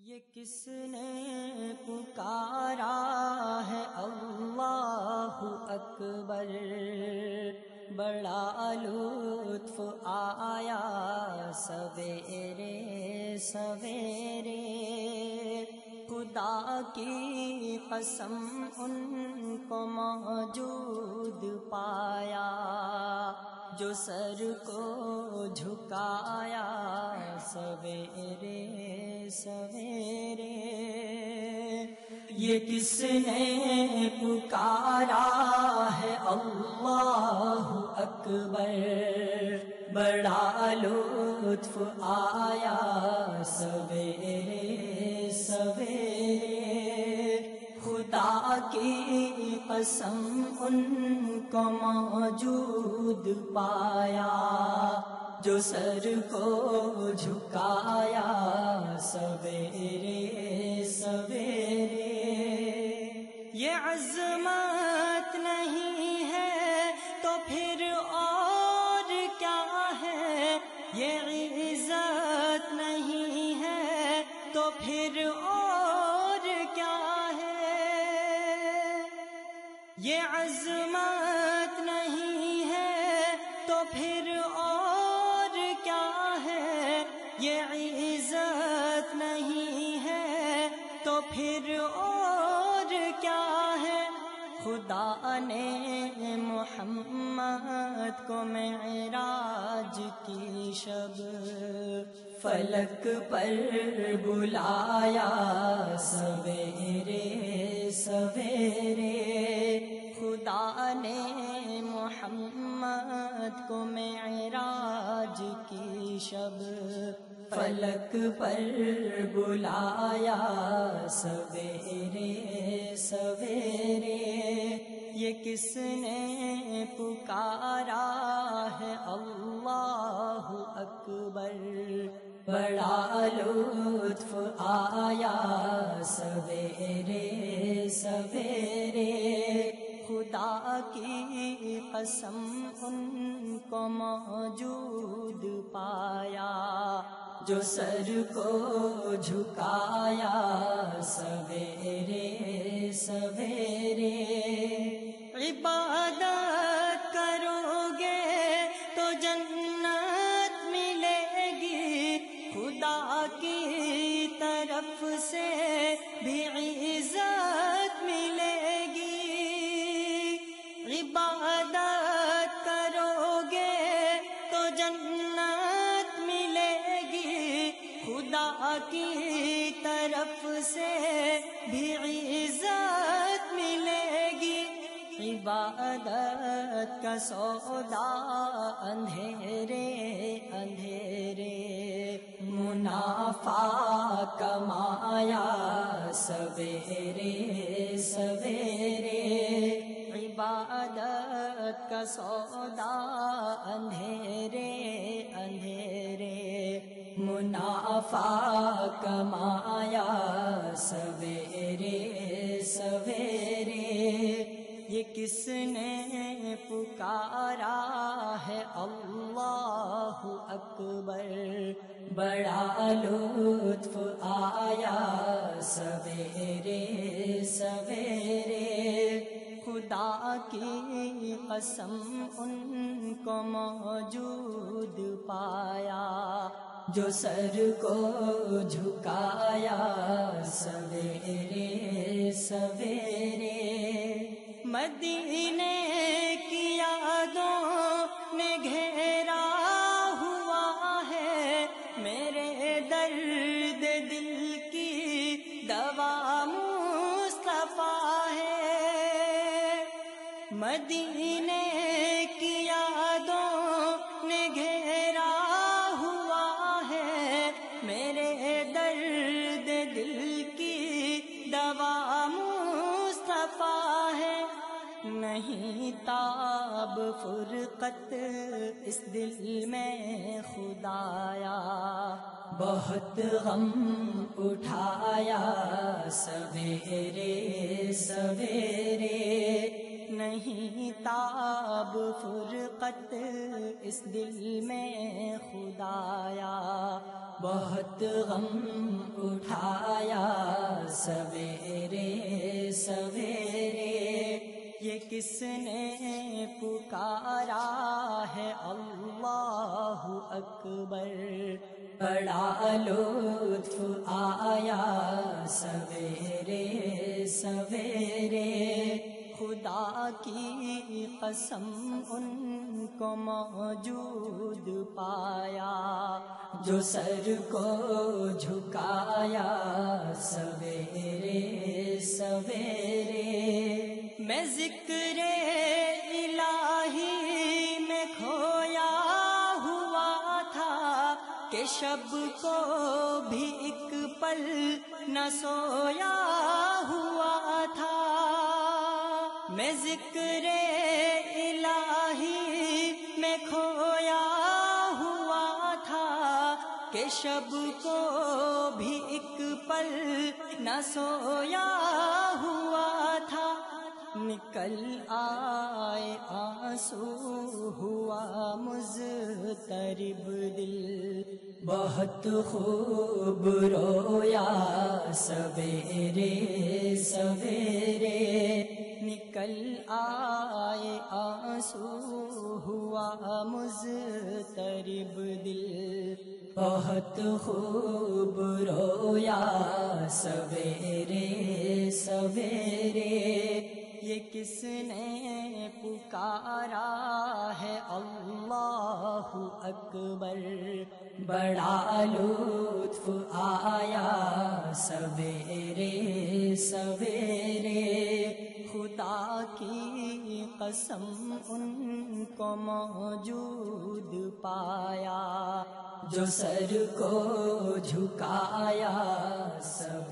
یہ کس نے پکارا ہے اللہ اکبر، بڑا لطف آیا سویرے سویرے، خدا کی قسم ان کو موجود پایا، جو سر کو جھکایا سویرے سویرے۔ یہ کس نے پکارا ہے اللہ اکبر، بڑا لطف آیا سویرے سویرے، خدا کی قسم ان کو موجود پایا، جو سر کو جھکایا سویرے سویرے۔ یہ عظمت نہیں ہے تو پھر اور کیا ہے، یہ عزت نہیں ہے تو پھر اور کیا ہے، یہ عظمت نہیں ہے تو پھر اور کیا ہے، یہ عزت نہیں ہے تو پھر اور کیا ہے۔ خدا نے محمد کو معراج کی شب فلک پر بلایا سویرے سویرے، خدا نے محمد کو معراج کی شب فلک پر بلایا سویرے سویرے۔ یہ کس نے پکارا ہے اللہ اکبر، بڑا لطف آیا سویرے سویرے، خدا کی قسم ان کو موجود پایا، جو سر کو جھکایا سویرے سویرے۔ عبادت کرو گے تو جنت ملے گی، خدا کی طرف سے بھی عزت ملے گی، عبادت کرو گے تو جنت ملے گی، خدا کی طرف سے بھی عزت ملے گی۔ عبادت کا سودا اندھیرے اندھیرے، منافع کمایا سویرے سویرے، عبادت کا سودا اندھیرے اندھیرے، منافع کمایا سویرے سویرے۔ یہ کس نے پکارا ہے اللہ اکبر، بڑا لطف آیا سویرے سویرے، خدا کی قسم ان کو موجود پایا، جو سر کو جھکایا سویرے سویرے۔ مدینے کی یادوں نے گھیرا ہوا ہے، میرے درد دل کی دوا مصطفیٰ ہے، مدینے کی یادوں نے گھیرا ہوا ہے، میرے درد دل کی دوا مصطفیٰ ہے، نہیں تاب فرقت اس دل میں خدایا، بہت غم اٹھایا سویرے سویرے، نہیں تاب فرقت اس دل میں خدایا، بہت غم اٹھایا سویرے سویرے، یہ کس نے پکارا ہے اللہ اکبر، بڑا لطف آیا سویرے سویرے، خدا کی قسم ان کو موجود پایا، جو سر کو جھکایا سویرے سویرے، میں ذکر الہی میں کھویا ہوا تھا کہ شب کو بھی ایک پل نہ سویا ہوا تھا، میں ذکر الہی میں کھویا ہوا تھا کہ شب کو بھی ایک پل نہ سویا ہوا تھا، نکل آئے آنسو ہوا مضطرب دل، بہت خوب رویا سویرے سویرے، نکل آئے آنسو ہوا مضطرب دل، بہت خوب رویا سویرے سویرے، یہ کس نے پکارا ہے اللہ اکبر، بڑا لطف آیا سویرے سویرے، خدا کی قسم ان کو موجود پایا، جو سر کو جھکایا سویرے